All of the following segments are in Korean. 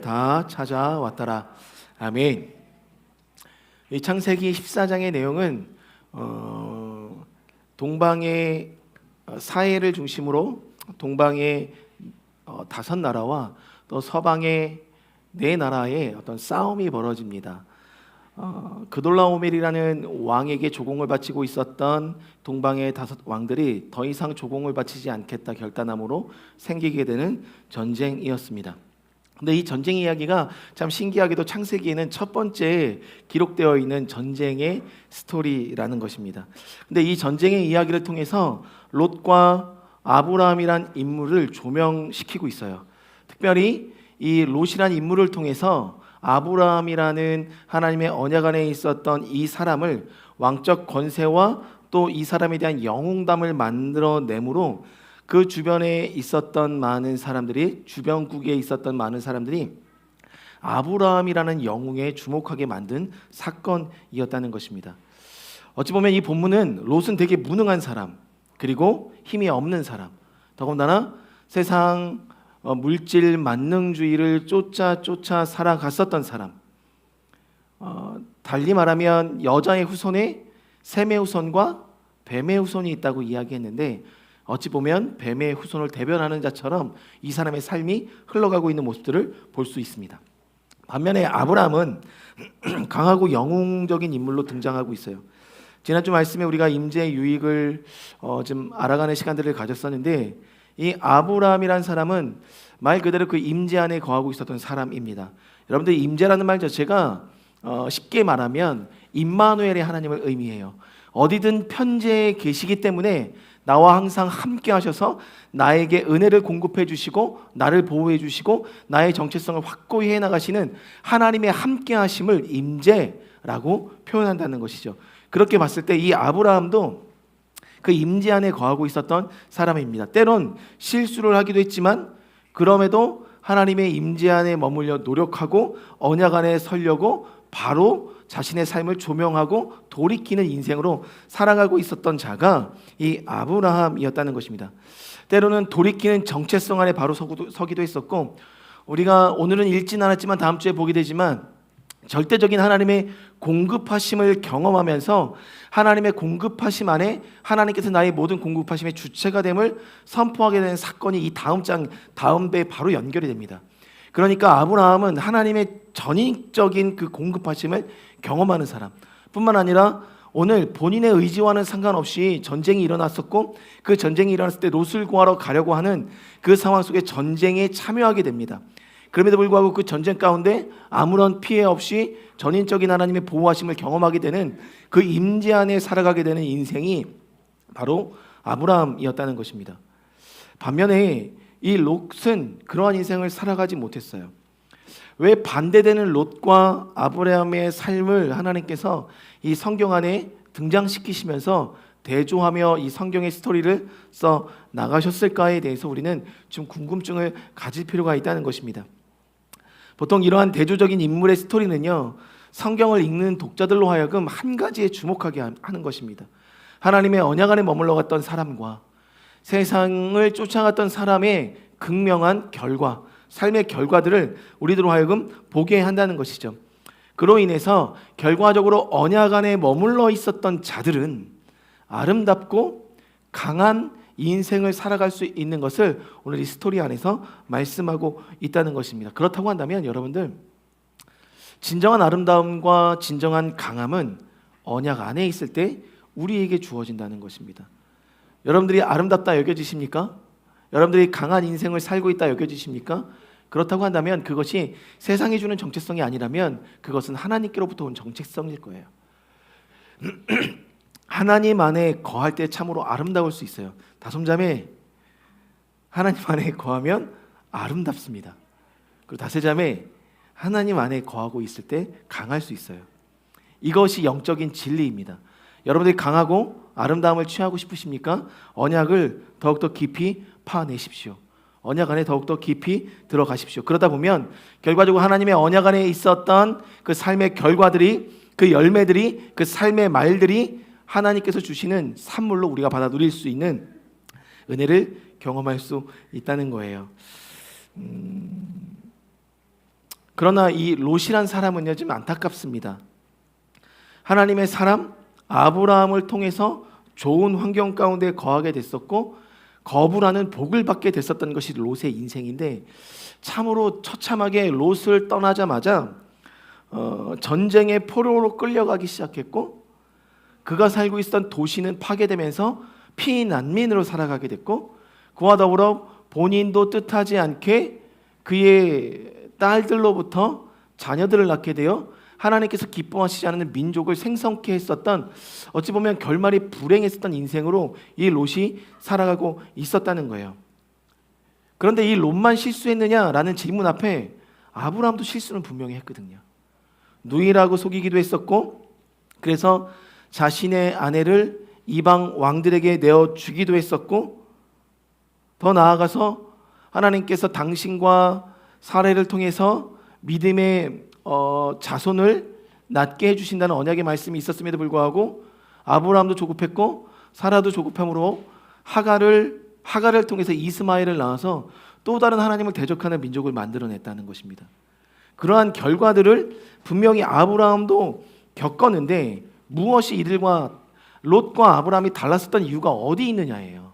다 찾아왔더라. 아멘. 이 창세기 14장의 내용은 동방의 사해를 중심으로 동방의 5나라와 또 서방의 4나라의 어떤 싸움이 벌어집니다. 그돌라오멜이라는 왕에게 조공을 바치고 있었던 동방의 5 왕들이 더 이상 조공을 바치지 않겠다 결단함으로 생기게 되는 전쟁이었습니다. 근데 이 전쟁 이야기가 참 신기하게도 창세기에는 첫 번째 기록되어 있는 전쟁의 스토리라는 것입니다. 근데 이 전쟁의 이야기를 통해서 롯과 아브라함이란 인물을 조명시키고 있어요. 특별히 이 롯이란 인물을 통해서 아브라함이라는 하나님의 언약 안에 있었던 이 사람을 왕적 권세와 또 이 사람에 대한 영웅담을 만들어내므로 그 주변에 있었던 많은 사람들이, 주변국에 있었던 많은 사람들이 아브라함이라는 영웅에 주목하게 만든 사건이었다는 것입니다. 어찌 보면 이 본문은 롯은 되게 무능한 사람, 그리고 힘이 없는 사람, 더군다나 세상 물질 만능주의를 쫓아 살아갔었던 사람, 달리 말하면 여자의 후손에 셈의 후손과 뱀의 후손이 있다고 이야기했는데, 어찌 보면 뱀의 후손을 대변하는 자처럼 이 사람의 삶이 흘러가고 있는 모습들을 볼 수 있습니다. 반면에 아브라함은 강하고 영웅적인 인물로 등장하고 있어요. 지난주 말씀에 우리가 임재 유익을 좀 알아가는 시간들을 가졌었는데, 이 아브라함이란 사람은 말 그대로 그 임재 안에 거하고 있었던 사람입니다. 여러분들 임재라는 말 자체가 쉽게 말하면 임마누엘의 하나님을 의미해요. 어디든 편재에 계시기 때문에 나와 항상 함께 하셔서 나에게 은혜를 공급해 주시고 나를 보호해 주시고 나의 정체성을 확고히 해나가시는 하나님의 함께 하심을 임재라고 표현한다는 것이죠. 그렇게 봤을 때 이 아브라함도 그 임재 안에 거하고 있었던 사람입니다. 때론 실수를 하기도 했지만 그럼에도 하나님의 임재 안에 머물려 노력하고 언약 안에 서려고 바로 자신의 삶을 조명하고 돌이키는 인생으로 살아가고 있었던 자가 이 아브라함이었다는 것입니다. 때로는 돌이키는 정체성 안에 바로 서기도 했었고, 우리가 오늘은 읽진 않았지만 다음 주에 보게 되지만 절대적인 하나님의 공급하심을 경험하면서 하나님의 공급하심 안에 하나님께서 나의 모든 공급하심의 주체가 됨을 선포하게 되는 사건이 이 다음 배에 바로 연결이 됩니다. 그러니까 아브라함은 하나님의 전인적인 그 공급하심을 경험하는 사람 뿐만 아니라 오늘 본인의 의지와는 상관없이 전쟁이 일어났었고, 그 전쟁이 일어났을 때 롯을 구하러 가려고 하는 그 상황 속에 전쟁에 참여하게 됩니다. 그럼에도 불구하고 그 전쟁 가운데 아무런 피해 없이 전인적인 하나님의 보호하심을 경험하게 되는 그 임재 안에 살아가게 되는 인생이 바로 아브라함이었다는 것입니다. 반면에 이 롯은 그러한 인생을 살아가지 못했어요. 왜 반대되는 롯과 아브라함의 삶을 하나님께서 이 성경 안에 등장시키시면서 대조하며 이 성경의 스토리를 써 나가셨을까에 대해서 우리는 좀 궁금증을 가질 필요가 있다는 것입니다. 보통 이러한 대조적인 인물의 스토리는요, 성경을 읽는 독자들로 하여금 한 가지에 주목하게 하는 것입니다. 하나님의 언약 안에 머물러 갔던 사람과 세상을 쫓아갔던 사람의 극명한 결과, 삶의 결과들을 우리들로 하여금 보게 한다는 것이죠. 그로 인해서 결과적으로 언약 안에 머물러 있었던 자들은 아름답고 강한 인생을 살아갈 수 있는 것을 오늘 이 스토리 안에서 말씀하고 있다는 것입니다. 그렇다고 한다면 여러분들, 진정한 아름다움과 진정한 강함은 언약 안에 있을 때 우리에게 주어진다는 것입니다. 여러분들이 아름답다 여겨지십니까? 여러분들이 강한 인생을 살고 있다 여겨지십니까? 그렇다고 한다면 그것이 세상이 주는 정체성이 아니라면 그것은 하나님께로부터 온 정체성일 거예요. 하나님 안에 거할 때 참으로 아름다울 수 있어요. 다솜자매, 하나님 안에 거하면 아름답습니다. 그리고 다세자매, 하나님 안에 거하고 있을 때 강할 수 있어요. 이것이 영적인 진리입니다. 여러분들이 강하고 아름다움을 취하고 싶으십니까? 언약을 더욱더 깊이 파내십시오. 언약 안에 더욱더 깊이 들어가십시오. 그러다 보면 결과적으로 하나님의 언약 안에 있었던 그 삶의 결과들이, 그 열매들이, 그 삶의 말들이 하나님께서 주시는 산물로 우리가 받아 누릴 수 있는 은혜를 경험할 수 있다는 거예요. 그러나 이 롯이란 사람은요 좀 안타깝습니다. 하나님의 사람 아브라함을 통해서 좋은 환경 가운데 거하게 됐었고 거부라는 복을 받게 됐었던 것이 롯의 인생인데, 참으로 처참하게 롯을 떠나자마자 전쟁의 포로로 끌려가기 시작했고, 그가 살고 있었던 도시는 파괴되면서 피난민으로 살아가게 됐고, 그와 더불어 본인도 뜻하지 않게 그의 딸들로부터 자녀들을 낳게 되어 하나님께서 기뻐하시지 않는 민족을 생성케 했었던, 어찌 보면 결말이 불행했었던 인생으로 이 롯이 살아가고 있었다는 거예요. 그런데 이 롯만 실수했느냐라는 질문 앞에 아브라함도 실수는 분명히 했거든요. 누이라고 속이기도 했었고, 그래서 자신의 아내를 이방 왕들에게 내어주기도 했었고, 더 나아가서 하나님께서 당신과 사례를 통해서 믿음의 자손을 낳게 해주신다는 언약의 말씀이 있었음에도 불구하고 아브라함도 조급했고 사라도 조급함으로 하갈을 통해서 이스마엘을 낳아서 또 다른 하나님을 대적하는 민족을 만들어냈다는 것입니다. 그러한 결과들을 분명히 아브라함도 겪었는데, 무엇이 이들과 롯과 아브라함이 달랐었던 이유가 어디 있느냐예요.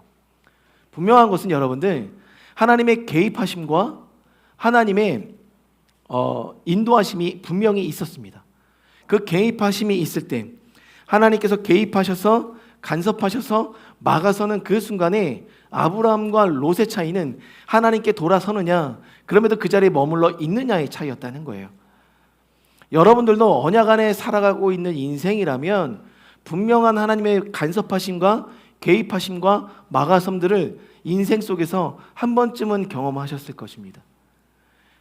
분명한 것은 여러분들, 하나님의 개입하심과 하나님의 인도하심이 분명히 있었습니다. 그 개입하심이 있을 때 하나님께서 개입하셔서 간섭하셔서 막아서는 그 순간에 아브라함과 롯의 차이는 하나님께 돌아서느냐, 그럼에도 그 자리에 머물러 있느냐의 차이였다는 거예요. 여러분들도 언약 안에 살아가고 있는 인생이라면 분명한 하나님의 간섭하심과 개입하심과 막아섬들을 인생 속에서 한 번쯤은 경험하셨을 것입니다.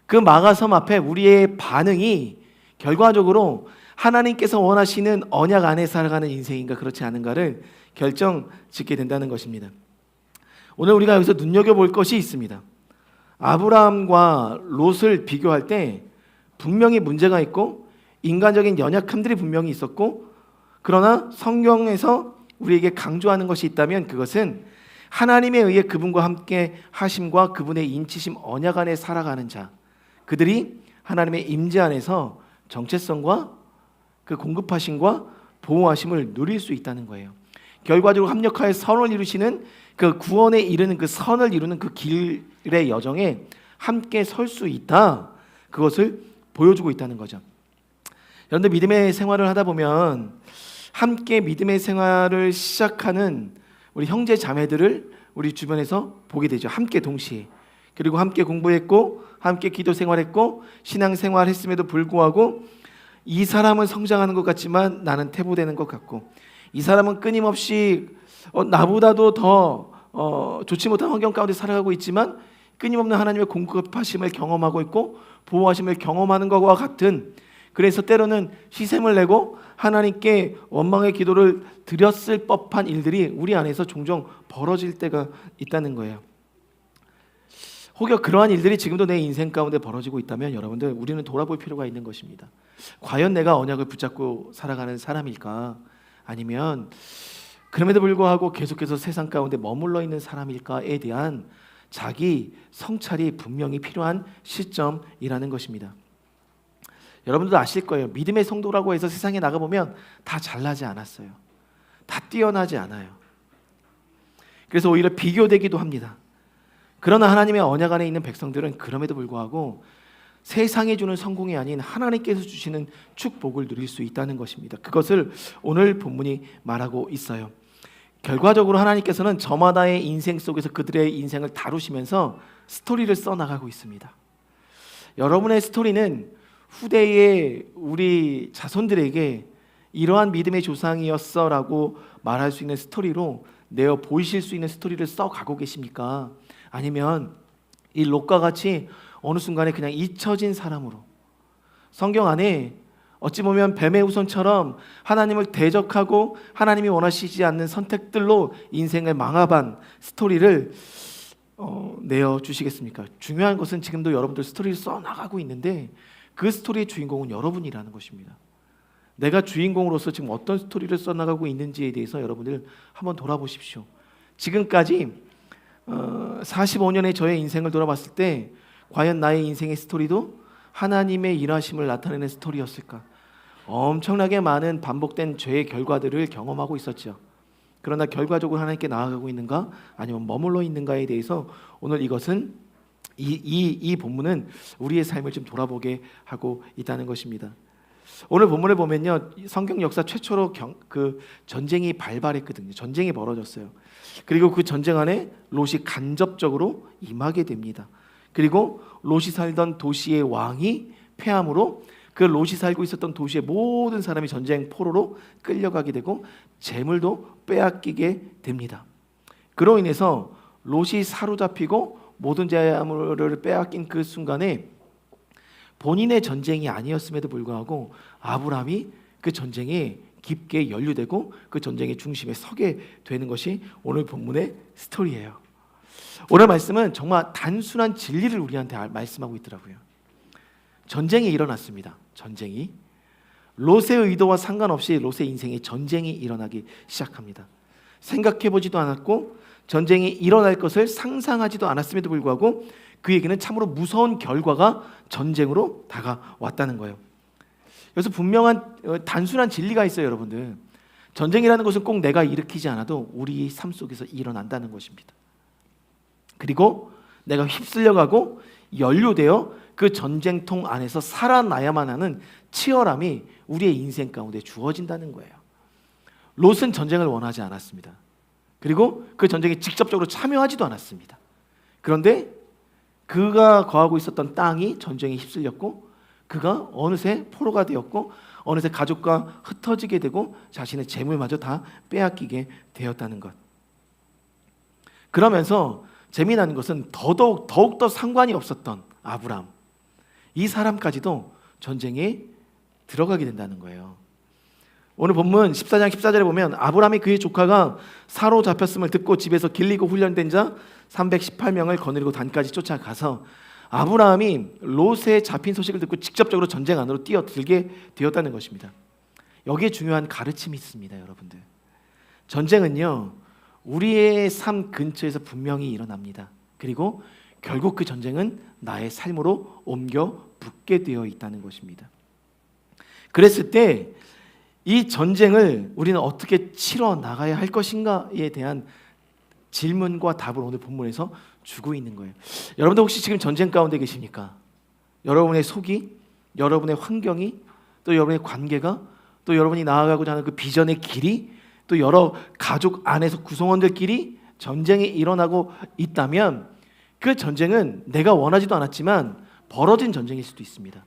그 막아섬 앞에 우리의 반응이 결과적으로 하나님께서 원하시는 언약 안에 살아가는 인생인가 그렇지 않은가를 결정짓게 된다는 것입니다. 오늘 우리가 여기서 눈여겨볼 것이 있습니다. 아브라함과 롯을 비교할 때 분명히 문제가 있고 인간적인 연약함들이 분명히 있었고, 그러나 성경에서 우리에게 강조하는 것이 있다면 그것은 하나님에 의해 그분과 함께 하심과 그분의 인치심 언약 안에 살아가는 자, 그들이 하나님의 임재 안에서 정체성과 그 공급하심과 보호하심을 누릴 수 있다는 거예요. 결과적으로 합력하여 선을 이루시는 그 구원에 이르는 그 선을 이루는 그 길의 여정에 함께 설 수 있다, 그것을 보여주고 있다는 거죠. 여러분들 믿음의 생활을 하다 보면 함께 믿음의 생활을 시작하는 우리 형제 자매들을 우리 주변에서 보게 되죠. 함께 동시에. 그리고 함께 공부했고 함께 기도 생활했고 신앙 생활했음에도 불구하고 이 사람은 성장하는 것 같지만 나는 퇴보되는 것 같고, 이 사람은 끊임없이 나보다도 더 좋지 못한 환경 가운데 살아가고 있지만 끊임없는 하나님의 공급하심을 경험하고 있고 보호하심을 경험하는 것과 같은, 그래서 때로는 희생을 내고 하나님께 원망의 기도를 드렸을 법한 일들이 우리 안에서 종종 벌어질 때가 있다는 거예요. 혹여 그러한 일들이 지금도 내 인생 가운데 벌어지고 있다면 여러분들, 우리는 돌아볼 필요가 있는 것입니다. 과연 내가 언약을 붙잡고 살아가는 사람일까? 아니면 그럼에도 불구하고 계속해서 세상 가운데 머물러 있는 사람일까에 대한 자기 성찰이 분명히 필요한 시점이라는 것입니다. 여러분들도 아실 거예요. 믿음의 성도라고 해서 세상에 나가보면 다 잘나지 않았어요. 다 뛰어나지 않아요. 그래서 오히려 비교되기도 합니다. 그러나 하나님의 언약 안에 있는 백성들은 그럼에도 불구하고 세상이 주는 성공이 아닌 하나님께서 주시는 축복을 누릴 수 있다는 것입니다. 그것을 오늘 본문이 말하고 있어요. 결과적으로 하나님께서는 저마다의 인생 속에서 그들의 인생을 다루시면서 스토리를 써나가고 있습니다. 여러분의 스토리는 후대의 우리 자손들에게 이러한 믿음의 조상이었어 라고 말할 수 있는 스토리로 내어 보이실 수 있는 스토리를 써가고 계십니까? 아니면 이 롯과 같이 어느 순간에 그냥 잊혀진 사람으로, 성경 안에 어찌 보면 뱀의 후손처럼 하나님을 대적하고 하나님이 원하시지 않는 선택들로 인생을 망아반 스토리를 내어주시겠습니까? 중요한 것은 지금도 여러분들 스토리를 써나가고 있는데 그 스토리의 주인공은 여러분이라는 것입니다. 내가 주인공으로서 지금 어떤 스토리를 써나가고 있는지에 대해서 여러분들 한번 돌아보십시오. 지금까지 45년의 저의 인생을 돌아봤을 때 과연 나의 인생의 스토리도 하나님의 일하심을 나타내는 스토리였을까? 엄청나게 많은 반복된 죄의 결과들을 경험하고 있었죠. 그러나 결과적으로 하나님께 나아가고 있는가 아니면 머물러 있는가에 대해서 오늘 이것은 이 본문은 우리의 삶을 좀 돌아보게 하고 있다는 것입니다. 오늘 본문을 보면요, 성경 역사 최초로 그 전쟁이 발발했거든요. 전쟁이 벌어졌어요. 그리고 그 전쟁 안에 롯이 간접적으로 임하게 됩니다. 그리고 롯이 살던 도시의 왕이 패함으로 그 롯이 살고 있었던 도시의 모든 사람이 전쟁 포로로 끌려가게 되고 재물도 빼앗기게 됩니다. 그로 인해서 롯이 사로잡히고 모든 재물을 빼앗긴 그 순간에 본인의 전쟁이 아니었음에도 불구하고 아브라함이 그 전쟁에 깊게 연루되고 그 전쟁의 중심에 서게 되는 것이 오늘 본문의 스토리예요. 오늘 말씀은 정말 단순한 진리를 우리한테 말씀하고 있더라고요. 전쟁이 일어났습니다. 전쟁이 롯의 의도와 상관없이 롯의 인생에 전쟁이 일어나기 시작합니다. 생각해보지도 않았고 전쟁이 일어날 것을 상상하지도 않았음에도 불구하고 그에게는 참으로 무서운 결과가 전쟁으로 다가왔다는 거예요. 그래서 분명한 단순한 진리가 있어요, 여러분들. 전쟁이라는 것은 꼭 내가 일으키지 않아도 우리 삶 속에서 일어난다는 것입니다. 그리고 내가 휩쓸려가고 연루되어 그 전쟁통 안에서 살아나야만 하는 치열함이 우리의 인생 가운데 주어진다는 거예요. 롯은 전쟁을 원하지 않았습니다. 그리고 그 전쟁에 직접적으로 참여하지도 않았습니다. 그런데 그가 거하고 있었던 땅이 전쟁에 휩쓸렸고 그가 어느새 포로가 되었고 어느새 가족과 흩어지게 되고 자신의 재물마저 다 빼앗기게 되었다는 것. 그러면서 재미나는 것은 더욱더 상관이 없었던 아브람, 이 사람까지도 전쟁에 들어가게 된다는 거예요. 오늘 본문 14장 14절에 보면 아브람이 그의 조카가 사로잡혔음을 듣고 집에서 길리고 훈련된 자 318명을 거느리고 단까지 쫓아가서 아브라함이 롯에 잡힌 소식을 듣고 직접적으로 전쟁 안으로 뛰어들게 되었다는 것입니다. 여기에 중요한 가르침이 있습니다, 여러분들. 전쟁은요, 우리의 삶 근처에서 분명히 일어납니다. 그리고 결국 그 전쟁은 나의 삶으로 옮겨 붙게 되어 있다는 것입니다. 그랬을 때 이 전쟁을 우리는 어떻게 치러 나가야 할 것인가에 대한 질문과 답을 오늘 본문에서 주고 있는 거예요. 여러분들 혹시 지금 전쟁 가운데 계십니까? 여러분의 속이, 여러분의 환경이, 또 여러분의 관계가, 또 여러분이 나아가고자 하는 그 비전의 길이, 또 여러 가족 안에서 구성원들끼리 전쟁이 일어나고 있다면 그 전쟁은 내가 원하지도 않았지만 벌어진 전쟁일 수도 있습니다.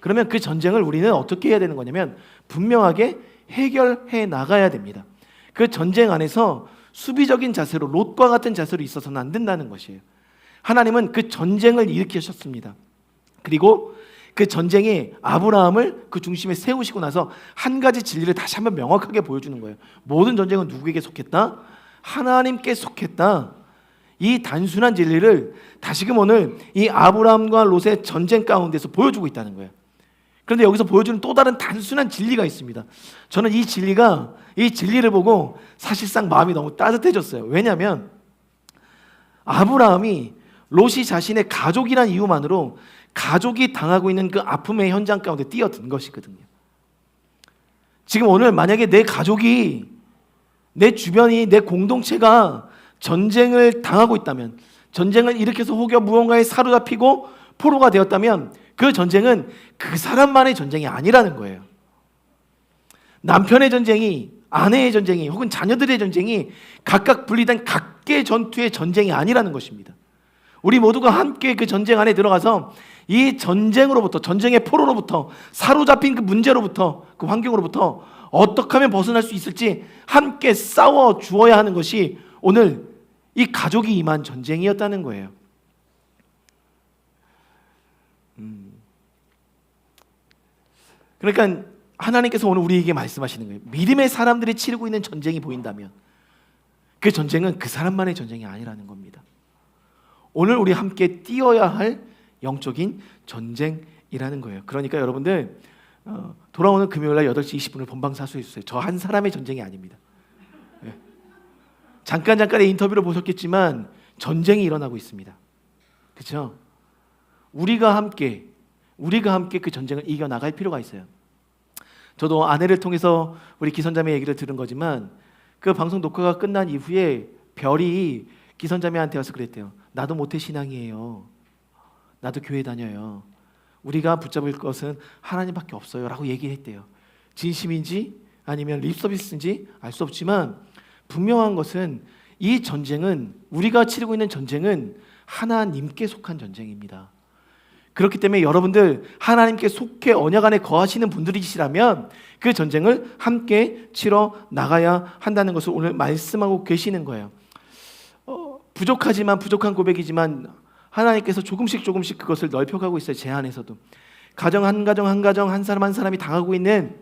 그러면 그 전쟁을 우리는 어떻게 해야 되는 거냐면 분명하게 해결해 나가야 됩니다. 그 전쟁 안에서 수비적인 자세로 롯과 같은 자세로 있어서는 안 된다는 것이에요. 하나님은 그 전쟁을 일으키셨습니다. 그리고 그 전쟁이 아브라함을 그 중심에 세우시고 나서 한 가지 진리를 다시 한번 명확하게 보여주는 거예요. 모든 전쟁은 누구에게 속했다? 하나님께 속했다. 이 단순한 진리를 다시금 오늘 이 아브라함과 롯의 전쟁 가운데서 보여주고 있다는 거예요. 그런데 여기서 보여주는 또 다른 단순한 진리가 있습니다. 저는 이 진리를 보고 사실상 마음이 너무 따뜻해졌어요. 왜냐하면 아브라함이 롯이 자신의 가족이란 이유만으로 가족이 당하고 있는 그 아픔의 현장 가운데 뛰어든 것이거든요. 지금 오늘 만약에 내 가족이, 내 주변이, 내 공동체가 전쟁을 당하고 있다면, 전쟁을 일으켜서 혹여 무언가에 사로잡히고 포로가 되었다면 그 전쟁은 그 사람만의 전쟁이 아니라는 거예요. 남편의 전쟁이, 아내의 전쟁이, 혹은 자녀들의 전쟁이 각각 분리된 각계의 전투의 전쟁이 아니라는 것입니다. 우리 모두가 함께 그 전쟁 안에 들어가서 이 전쟁으로부터, 전쟁의 포로로부터, 사로잡힌 그 문제로부터, 그 환경으로부터 어떻게 하면 벗어날 수 있을지 함께 싸워 주어야 하는 것이 오늘 이 가족이 임한 전쟁이었다는 거예요. 그러니까 하나님께서 오늘 우리에게 말씀하시는 거예요. 믿음의 사람들이 치르고 있는 전쟁이 보인다면 그 전쟁은 그 사람만의 전쟁이 아니라는 겁니다. 오늘 우리 함께 뛰어야 할 영적인 전쟁이라는 거예요. 그러니까 여러분들 돌아오는 금요일날 8시 20분을 본방 사수해 주세요. 저 한 사람의 전쟁이 아닙니다. 네. 잠깐의 인터뷰를 보셨겠지만 전쟁이 일어나고 있습니다. 그렇죠? 우리가 함께 우리가 함께 그 전쟁을 이겨나갈 필요가 있어요. 저도 아내를 통해서 우리 기선자매 얘기를 들은 거지만 그 방송 녹화가 끝난 이후에 별이 기선자매한테 와서 그랬대요. 나도 모태신앙이에요. 나도 교회 다녀요. 우리가 붙잡을 것은 하나님밖에 없어요 라고 얘기했대요. 진심인지 아니면 립서비스인지 알 수 없지만 분명한 것은 이 전쟁은, 우리가 치르고 있는 전쟁은 하나님께 속한 전쟁입니다. 그렇기 때문에 여러분들 하나님께 속해 언약 안에 거하시는 분들이시라면 그 전쟁을 함께 치러 나가야 한다는 것을 오늘 말씀하고 계시는 거예요. 부족하지만, 부족한 고백이지만 하나님께서 조금씩 그것을 넓혀가고 있어요. 제 안에서도 가정 한 가정 한 사람 한 사람이 당하고 있는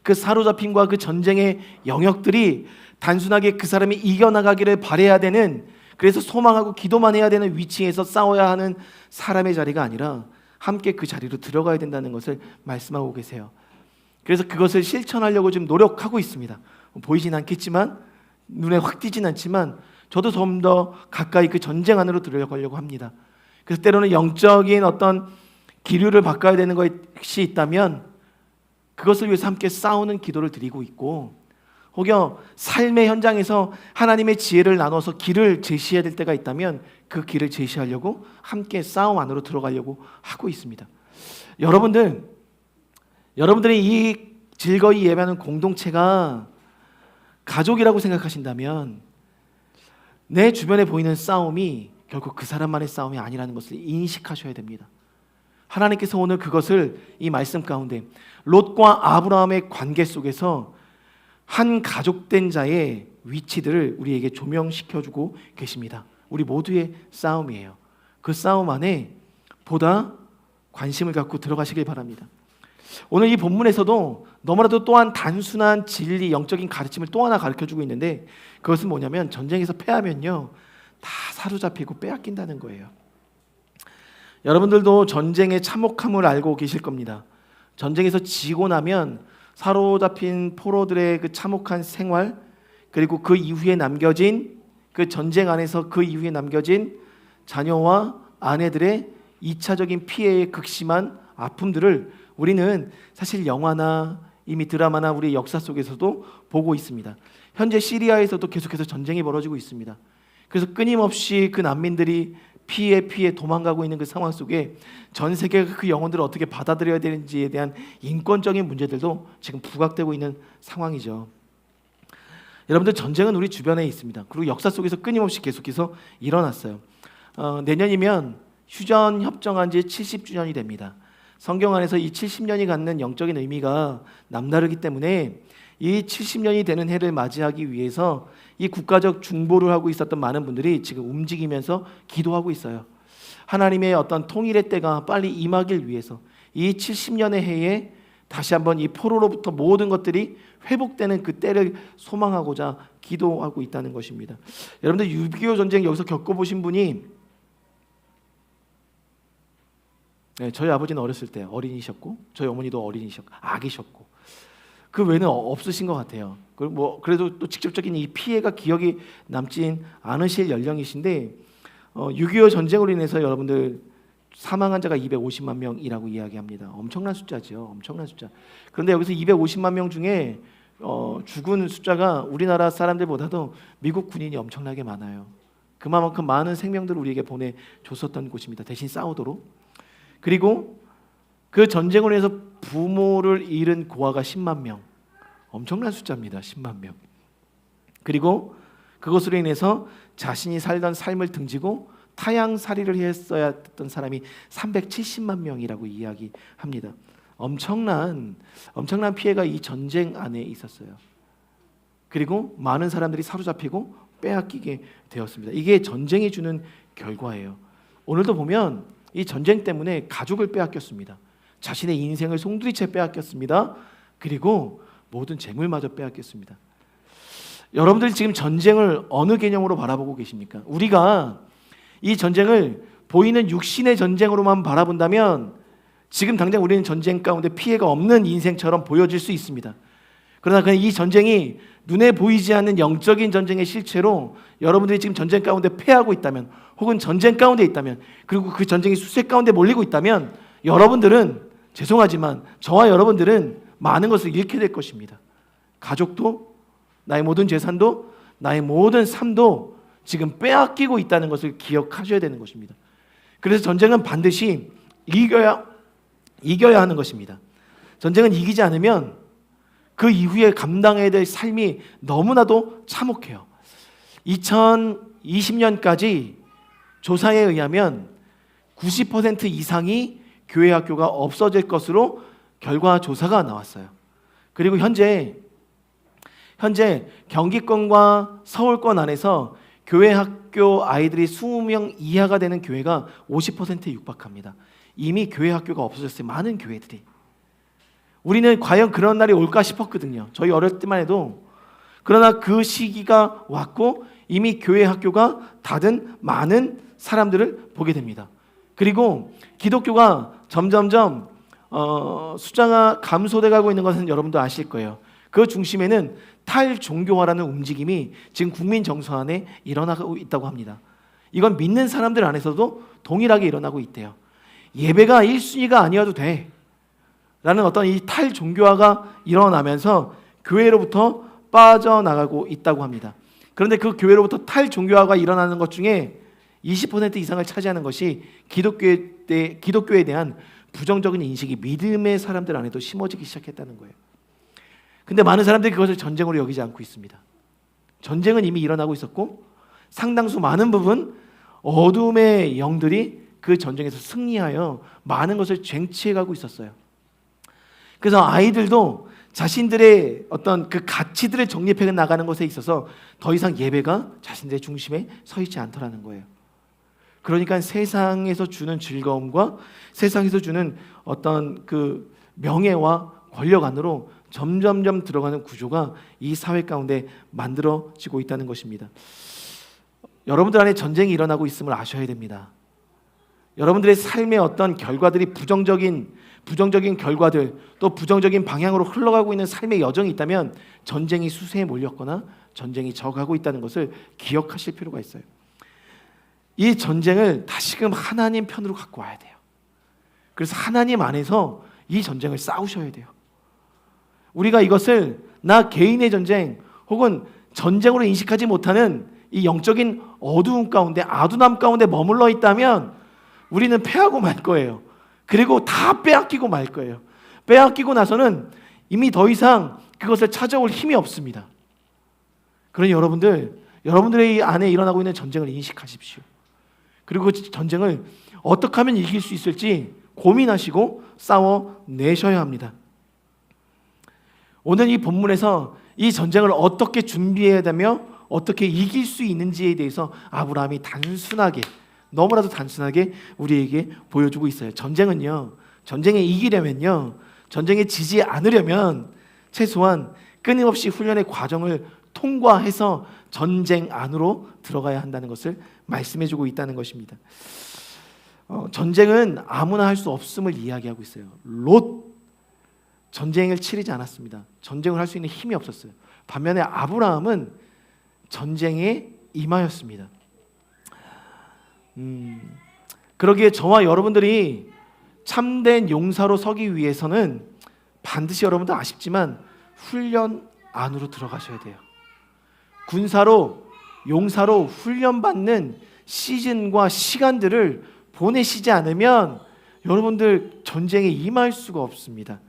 그 사로잡힘과 그 전쟁의 영역들이 단순하게 그 사람이 이겨나가기를 바라야 되는, 그래서 소망하고 기도만 해야 되는 위치에서 싸워야 하는 사람의 자리가 아니라 함께 그 자리로 들어가야 된다는 것을 말씀하고 계세요. 그래서 그것을 실천하려고 지금 노력하고 있습니다. 보이진 않겠지만, 눈에 확 띄진 않지만 저도 좀 더 가까이 그 전쟁 안으로 들어가려고 합니다. 그래서 때로는 영적인 어떤 기류를 바꿔야 되는 것이 있다면 그것을 위해서 함께 싸우는 기도를 드리고 있고, 혹여 삶의 현장에서 하나님의 지혜를 나눠서 길을 제시해야 될 때가 있다면 그 길을 제시하려고 함께 싸움 안으로 들어가려고 하고 있습니다. 여러분들이 이 즐거이 예배하는 공동체가 가족이라고 생각하신다면 내 주변에 보이는 싸움이 결국 그 사람만의 싸움이 아니라는 것을 인식하셔야 됩니다. 하나님께서 오늘 그것을 이 말씀 가운데 롯과 아브라함의 관계 속에서 한 가족된 자의 위치들을 우리에게 조명시켜주고 계십니다. 우리 모두의 싸움이에요. 그 싸움 안에 보다 관심을 갖고 들어가시길 바랍니다. 오늘 이 본문에서도 너무나도 또한 단순한 진리, 영적인 가르침을 또 하나 가르쳐주고 있는데, 그것은 뭐냐면 전쟁에서 패하면요 다 사로잡히고 빼앗긴다는 거예요. 여러분들도 전쟁의 참혹함을 알고 계실 겁니다. 전쟁에서 지고 나면 사로잡힌 포로들의 그 참혹한 생활, 그리고 그 이후에 남겨진, 그 전쟁 안에서 그 이후에 남겨진 자녀와 아내들의 2차적인 피해의 극심한 아픔들을 우리는 사실 영화나 이미 드라마나 우리 역사 속에서도 보고 있습니다. 현재 시리아에서도 계속해서 전쟁이 벌어지고 있습니다. 그래서 끊임없이 그 난민들이 피해 도망가고 있는 그 상황 속에 전 세계가 그 영혼들을 어떻게 받아들여야 되는지에 대한 인권적인 문제들도 지금 부각되고 있는 상황이죠. 여러분들, 전쟁은 우리 주변에 있습니다. 그리고 역사 속에서 끊임없이 계속해서 일어났어요. 내년이면 휴전 협정한 지 70주년이 됩니다. 성경 안에서 이 70년이 갖는 영적인 의미가 남다르기 때문에 이 70년이 되는 해를 맞이하기 위해서 이 국가적 중보를 하고 있었던 많은 분들이 지금 움직이면서 기도하고 있어요. 하나님의 어떤 통일의 때가 빨리 임하길 위해서 이 70년의 해에 다시 한번 이 포로로부터 모든 것들이 회복되는 그 때를 소망하고자 기도하고 있다는 것입니다. 여러분들 6.25 전쟁 여기서 겪어보신 분이, 저희 아버지는 어렸을 때 어린이셨고 저희 어머니도 어린이셨고 아기셨고 그 외에는 없으신 것 같아요. 그래도 또 직접적인 이 피해가 기억이 남진 않으실 연령이신데 6.25 전쟁으로 인해서 여러분들 사망한 자가 250만 명이라고 이야기합니다. 엄청난 숫자죠. 엄청난 숫자. 그런데 여기서 250만 명 중에 죽은 숫자가 우리나라 사람들보다도 미국 군인이 엄청나게 많아요. 그만큼 많은 생명들을 우리에게 보내줬었던 곳입니다. 대신 싸우도록. 그리고 그 전쟁으로 인해서 부모를 잃은 고아가 10만 명. 엄청난 숫자입니다. 10만 명. 그리고 그것으로 인해서 자신이 살던 삶을 등지고 타향살이를 했어야 했던 사람이 370만 명이라고 이야기합니다. 엄청난 피해가 이 전쟁 안에 있었어요. 그리고 많은 사람들이 사로잡히고 빼앗기게 되었습니다. 이게 전쟁이 주는 결과예요. 오늘도 보면 이 전쟁 때문에 가족을 빼앗겼습니다. 자신의 인생을 송두리째 빼앗겼습니다. 그리고 모든 재물마저 빼앗겼습니다. 여러분들이 지금 전쟁을 어느 개념으로 바라보고 계십니까? 우리가 이 전쟁을 보이는 육신의 전쟁으로만 바라본다면 지금 당장 우리는 전쟁 가운데 피해가 없는 인생처럼 보여질 수 있습니다. 그러나 이 전쟁이 눈에 보이지 않는 영적인 전쟁의 실체로 여러분들이 지금 전쟁 가운데 패하고 있다면, 혹은 전쟁 가운데 있다면, 그리고 그 전쟁이 수색 가운데 몰리고 있다면 여러분들은 죄송하지만 저와 여러분들은 많은 것을 잃게 될 것입니다. 가족도, 나의 모든 재산도, 나의 모든 삶도 지금 빼앗기고 있다는 것을 기억하셔야 되는 것입니다. 그래서 전쟁은 반드시 이겨야 하는 것입니다. 전쟁은 이기지 않으면 그 이후에 감당해야 될 삶이 너무나도 참혹해요. 2020년까지 조사에 의하면 90% 이상이 교회 학교가 없어질 것으로 결과 조사가 나왔어요. 그리고 현재 경기권과 서울권 안에서 교회 학교 아이들이 20명 이하가 되는 교회가 50%에 육박합니다. 이미 교회 학교가 없어졌어요. 많은 교회들이. 우리는 과연 그런 날이 올까 싶었거든요. 저희 어릴 때만 해도. 그러나 그 시기가 왔고 이미 교회 학교가 닫은 많은 사람들을 보게 됩니다. 그리고 기독교가 점점점 숫자가 감소돼 가고 있는 것은 여러분도 아실 거예요. 그 중심에는 탈종교화라는 움직임이 지금 국민 정서 안에 일어나고 있다고 합니다. 이건 믿는 사람들 안에서도 동일하게 일어나고 있대요. 예배가 1순위가 아니어도 돼 라는 어떤 이 탈종교화가 일어나면서 교회로부터 빠져나가고 있다고 합니다. 그런데 그 교회로부터 탈종교화가 일어나는 것 중에 20% 이상을 차지하는 것이 기독교에 대한 부정적인 인식이 믿음의 사람들 안에도 심어지기 시작했다는 거예요. 근데 많은 사람들이 그것을 전쟁으로 여기지 않고 있습니다. 전쟁은 이미 일어나고 있었고 상당수 많은 부분 어둠의 영들이 그 전쟁에서 승리하여 많은 것을 쟁취해가고 있었어요. 그래서 아이들도 자신들의 어떤 그 가치들을 정립해 나가는 것에 있어서 더 이상 예배가 자신들의 중심에 서 있지 않더라는 거예요. 그러니까 세상에서 주는 즐거움과 세상에서 주는 어떤 그 명예와 권력 안으로 점점점 들어가는 구조가 이 사회 가운데 만들어지고 있다는 것입니다. 여러분들 안에 전쟁이 일어나고 있음을 아셔야 됩니다. 여러분들의 삶의 어떤 결과들이 부정적인 결과들 또 부정적인 방향으로 흘러가고 있는 삶의 여정이 있다면 전쟁이 수세에 몰렸거나 전쟁이 져가고 있다는 것을 기억하실 필요가 있어요. 이 전쟁을 다시금 하나님 편으로 갖고 와야 돼요. 그래서 하나님 안에서 이 전쟁을 싸우셔야 돼요. 우리가 이것을 나 개인의 전쟁 혹은 전쟁으로 인식하지 못하는 이 영적인 어두움 가운데 아둔함 가운데 머물러 있다면 우리는 패하고 말 거예요. 그리고 다 빼앗기고 말 거예요. 빼앗기고 나서는 이미 더 이상 그것을 찾아올 힘이 없습니다. 그러니 여러분들의 안에 일어나고 있는 전쟁을 인식하십시오. 그리고 그 전쟁을 어떻게 하면 이길 수 있을지 고민하시고 싸워내셔야 합니다. 오늘 이 본문에서 이 전쟁을 어떻게 준비해야 되며 어떻게 이길 수 있는지에 대해서 아브라함이 너무나도 단순하게 우리에게 보여주고 있어요. 전쟁에 이기려면요, 전쟁에 지지 않으려면 최소한 끊임없이 훈련의 과정을 통과해서 전쟁 안으로 들어가야 한다는 것을 말씀해주고 있다는 것입니다. 전쟁은 아무나 할 수 없음을 이야기하고 있어요. 롯 전쟁을 치르지 않았습니다. 전쟁을 할 수 있는 힘이 없었어요. 반면에 아브라함은 전쟁에 임하였습니다. 그러기에 저와 여러분들이 참된 용사로 서기 위해서는 반드시 여러분도 아쉽지만 훈련 안으로 들어가셔야 돼요. 군사로 용사로 훈련받는 시즌과 시간들을 보내시지 않으면 여러분들 전쟁에 임할 수가 없습니다.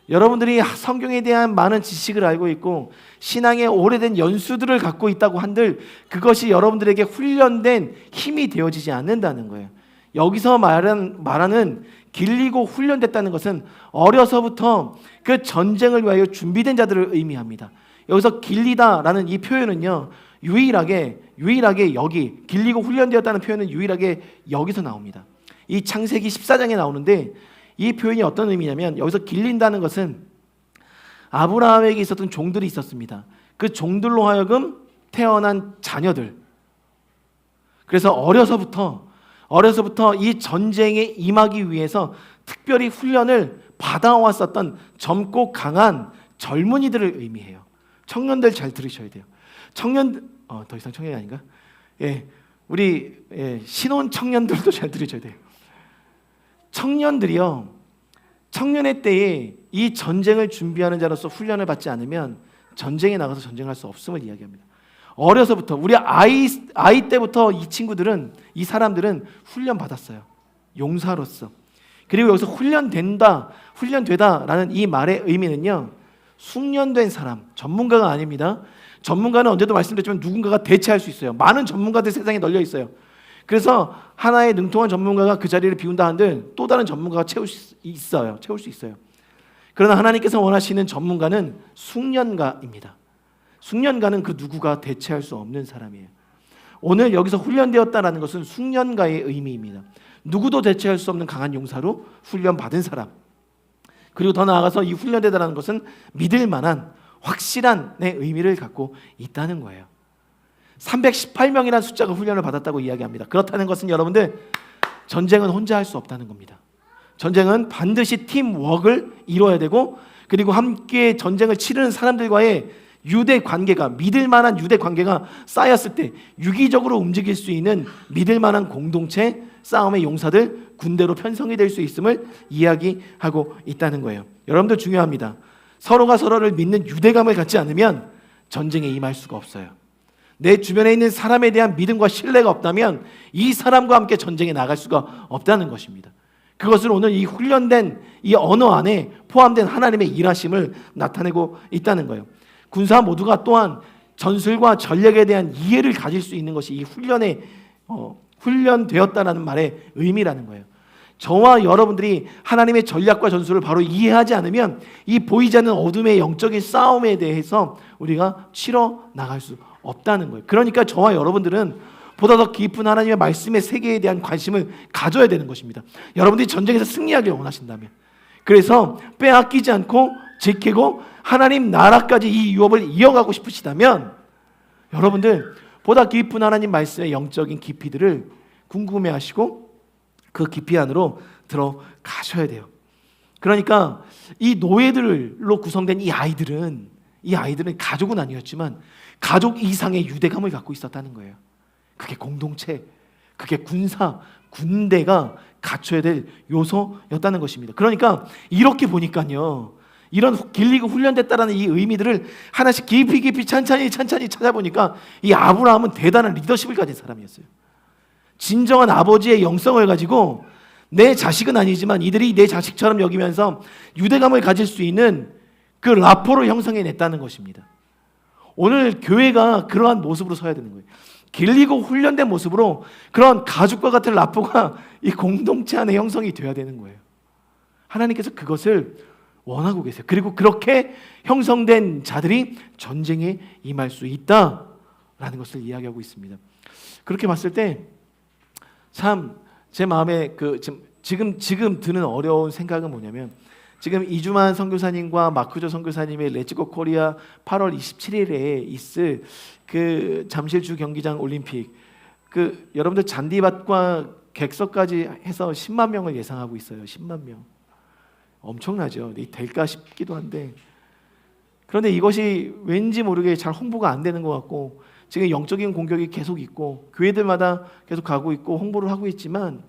여러분들이 성경에 대한 많은 지식을 알고 있고 신앙의 오래된 연수들을 갖고 있다고 한들 그것이 여러분들에게 훈련된 힘이 되어지지 않는다는 거예요. 여기서 말하는 길리고 훈련됐다는 것은 어려서부터 그 전쟁을 위하여 준비된 자들을 의미합니다. 여기서 길리다라는 이 표현은요, 유일하게 여기 길리고 훈련되었다는 표현은 유일하게 여기서 나옵니다. 이 창세기 14장에 나오는데 이 표현이 어떤 의미냐면 여기서 길린다는 것은 아브라함에게 있었던 종들이 있었습니다. 그 종들로 하여금 태어난 자녀들. 그래서 어려서부터 이 전쟁에 임하기 위해서 특별히 훈련을 받아왔었던 젊고 강한 젊은이들을 의미해요. 청년들 잘 들으셔야 돼요. 더 이상 청년이 아닌가? 우리 신혼 청년들도 잘 들으셔야 돼요. 청년들이요, 청년의 때에 이 전쟁을 준비하는 자로서 훈련을 받지 않으면 전쟁에 나가서 전쟁할 수 없음을 이야기합니다. 어려서부터 우리 아이 때부터 이 사람들은 훈련 받았어요. 용사로서. 그리고 여기서 훈련되다라는 이 말의 의미는요, 숙련된 사람, 전문가가 아닙니다. 전문가는 언제도 말씀드렸지만 누군가가 대체할 수 있어요. 많은 전문가들 세상에 널려 있어요. 그래서 하나의 능통한 전문가가 그 자리를 비운다 한들 또 다른 전문가가 채울 수 있어요. 그러나 하나님께서 원하시는 전문가는 숙련가입니다. 숙련가는 그 누구가 대체할 수 없는 사람이에요. 오늘 여기서 훈련되었다라는 것은 숙련가의 의미입니다. 누구도 대체할 수 없는 강한 용사로 훈련받은 사람. 그리고 더 나아가서 이 훈련되다라는 것은 믿을 만한 확실한의 의미를 갖고 있다는 거예요. 318명이라는 숫자가 훈련을 받았다고 이야기합니다. 그렇다는 것은 여러분들, 전쟁은 혼자 할 수 없다는 겁니다. 전쟁은 반드시 팀워크를 이루어야 되고, 그리고 함께 전쟁을 치르는 사람들과의 유대 관계가, 믿을 만한 유대 관계가 쌓였을 때 유기적으로 움직일 수 있는 믿을 만한 공동체, 싸움의 용사들, 군대로 편성이 될 수 있음을 이야기하고 있다는 거예요. 여러분들 중요합니다. 서로가 서로를 믿는 유대감을 갖지 않으면 전쟁에 임할 수가 없어요. 내 주변에 있는 사람에 대한 믿음과 신뢰가 없다면 이 사람과 함께 전쟁에 나갈 수가 없다는 것입니다. 그것을 오늘 이 훈련된 이 언어 안에 포함된 하나님의 일하심을 나타내고 있다는 거예요. 군사 모두가 또한 전술과 전략에 대한 이해를 가질 수 있는 것이 이 훈련되었다라는 말의 의미라는 거예요. 저와 여러분들이 하나님의 전략과 전술을 바로 이해하지 않으면 이 보이지 않는 어둠의 영적인 싸움에 대해서 우리가 치러 나갈 수 없다는 거예요. 그러니까 저와 여러분들은 보다 더 깊은 하나님의 말씀의 세계에 대한 관심을 가져야 되는 것입니다. 여러분들이 전쟁에서 승리하길 원하신다면, 그래서 빼앗기지 않고 지키고 하나님 나라까지 이 유업을 이어가고 싶으시다면 여러분들 보다 깊은 하나님 말씀의 영적인 깊이들을 궁금해하시고 그 깊이 안으로 들어가셔야 돼요. 그러니까 이 노예들로 구성된 이 아이들은 가족은 아니었지만 가족 이상의 유대감을 갖고 있었다는 거예요. 그게 공동체, 그게 군대가 갖춰야 될 요소였다는 것입니다. 그러니까 이렇게 보니까요, 이런 길리고 훈련됐다라는 이 의미들을 하나씩 깊이 천천히 찾아보니까 이 아브라함은 대단한 리더십을 가진 사람이었어요. 진정한 아버지의 영성을 가지고 내 자식은 아니지만 이들이 내 자식처럼 여기면서 유대감을 가질 수 있는 그 라포를 형성해냈다는 것입니다. 오늘 교회가 그러한 모습으로 서야 되는 거예요. 길리고 훈련된 모습으로 그런 가죽과 같은 라포가 이 공동체 안에 형성이 되어야 되는 거예요. 하나님께서 그것을 원하고 계세요. 그리고 그렇게 형성된 자들이 전쟁에 임할 수 있다라는 것을 이야기하고 있습니다. 그렇게 봤을 때 참 제 마음에 지금 드는 어려운 생각은 뭐냐면, 지금 이주만 선교사님과 마크조 선교사님의 렛츠고 코리아 8월 27일에 있을 그 잠실주 경기장 올림픽, 여러분들 잔디밭과 객석까지 해서 10만 명을 예상하고 있어요. 10만 명. 엄청나죠. 될까 싶기도 한데, 그런데 이것이 왠지 모르게 잘 홍보가 안 되는 것 같고, 지금 영적인 공격이 계속 있고 교회들마다 계속 가고 있고 홍보를 하고 있지만,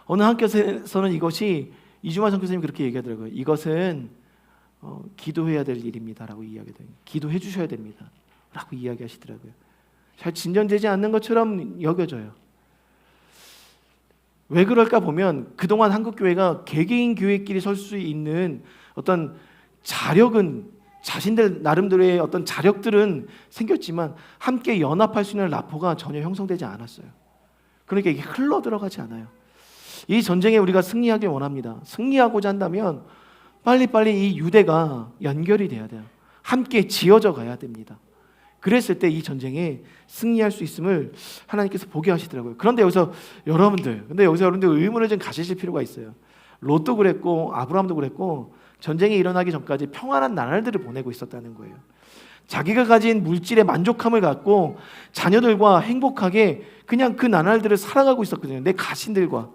어느 한께서는 이것이, 이주만 선교사님이 그렇게 얘기하더라고요. 이것은 기도해야 될 일입니다라고 이야기해요. 기도해 주셔야 됩니다 라고 이야기하시더라고요. 잘 진전되지 않는 것처럼 여겨져요. 왜 그럴까 보면 그동안 한국교회가 개개인 교회끼리 설 수 있는 어떤 자력은, 자신들 나름대로의 어떤 자력들은 생겼지만 함께 연합할 수 있는 라포가 전혀 형성되지 않았어요. 그러니까 이게 흘러 들어가지 않아요. 이 전쟁에 우리가 승리하길 원합니다. 승리하고자 한다면 빨리빨리 이 유대가 연결이 돼야 돼요. 함께 지어져 가야 됩니다. 그랬을 때 이 전쟁에 승리할 수 있음을 하나님께서 보게 하시더라고요. 그런데 여기서 여러분들 의문을 좀 가지실 필요가 있어요. 롯도 그랬고 아브라함도 그랬고 전쟁이 일어나기 전까지 평안한 나날들을 보내고 있었다는 거예요. 자기가 가진 물질의 만족함을 갖고 자녀들과 행복하게 그냥 그 나날들을 살아가고 있었거든요. 내 가신들과.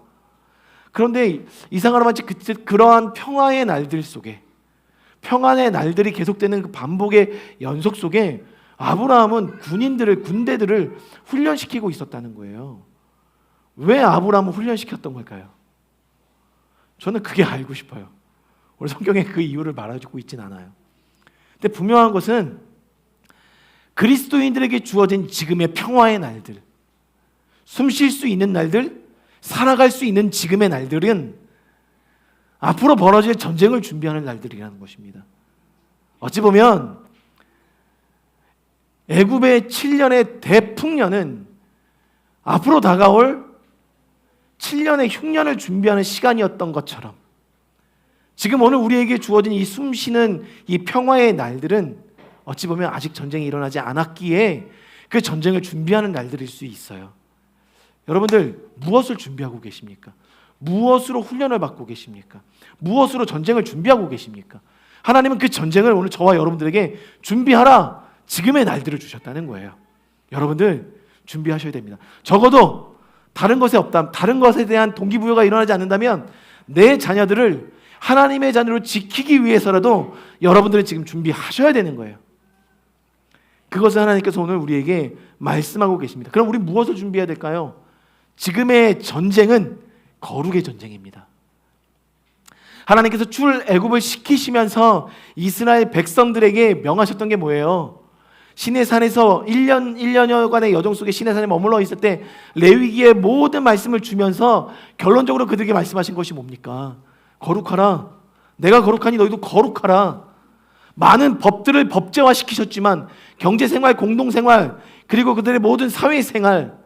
그런데 이상하나 마치 그러한 평화의 날들 속에, 평안의 날들이 계속되는 그 반복의 연속 속에 아브라함은 군대들을 훈련시키고 있었다는 거예요. 왜 아브라함을 훈련시켰던 걸까요? 저는 그게 알고 싶어요. 오늘 성경에 그 이유를 말해주고 있진 않아요. 근데 분명한 것은 그리스도인들에게 주어진 지금의 평화의 날들, 숨 쉴 수 있는 날들, 살아갈 수 있는 지금의 날들은 앞으로 벌어질 전쟁을 준비하는 날들이라는 것입니다. 어찌 보면 애굽의 7년의 대풍년은 앞으로 다가올 7년의 흉년을 준비하는 시간이었던 것처럼 지금 오늘 우리에게 주어진 이 숨쉬는 이 평화의 날들은 어찌 보면 아직 전쟁이 일어나지 않았기에 그 전쟁을 준비하는 날들일 수 있어요. 여러분들 무엇을 준비하고 계십니까? 무엇으로 훈련을 받고 계십니까? 무엇으로 전쟁을 준비하고 계십니까? 하나님은 그 전쟁을 오늘 저와 여러분들에게 준비하라, 지금의 날들을 주셨다는 거예요. 여러분들 준비하셔야 됩니다. 적어도 다른 것에 대한 동기부여가 일어나지 않는다면 내 자녀들을 하나님의 자녀로 지키기 위해서라도 여러분들은 지금 준비하셔야 되는 거예요. 그것을 하나님께서 오늘 우리에게 말씀하고 계십니다. 그럼 우리 무엇을 준비해야 될까요? 지금의 전쟁은 거룩의 전쟁입니다. 하나님께서 출애굽을 시키시면서 이스라엘 백성들에게 명하셨던 게 뭐예요? 시내산에서 1년여간의 여정 속에 시내산에 머물러 있을 때 레위기의 모든 말씀을 주면서 결론적으로 그들에게 말씀하신 것이 뭡니까? 거룩하라. 내가 거룩하니 너희도 거룩하라. 많은 법들을 법제화시키셨지만 경제생활, 공동생활, 그리고 그들의 모든 사회생활,